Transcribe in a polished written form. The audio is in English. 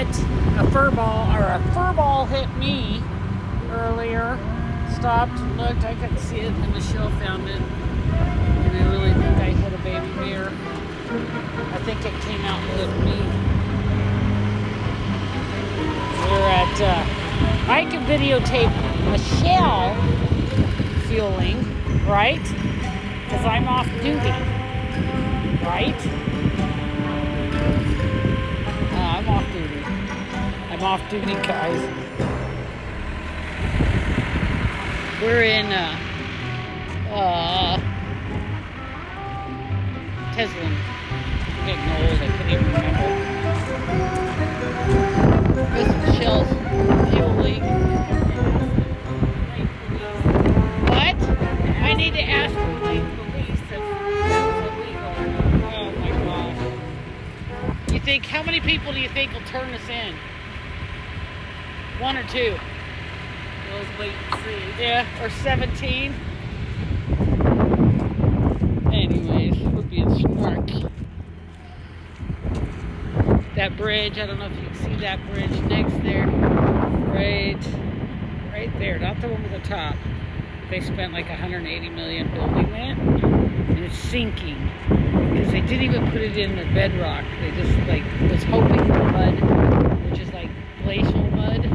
hit a fur ball hit me earlier. Stopped and looked, I couldn't see it, and then Michelle found it. And I really think I hit a baby bear. I think it came out and hit me. We're at, I can videotape Michelle fueling, right? Because I'm off duty, right? I'm off duty. I'm off duty, guys. We're in Teslin. I'm getting old, I couldn't even remember. This is Michelle's fuel leak. What? I need to ask Louise if that was illegal or not. Oh my gosh. You think, how many people do you think will turn this in? One or two? Let's wait and see. Yeah, or 17. Anyways, we're being snarky. That bridge, I don't know if you can see that bridge next there. Right there, not the one with the top. They spent like $180 million building that, and it's sinking because they didn't even put it in the bedrock. They just like was hoping the mud, which is like glacial mud,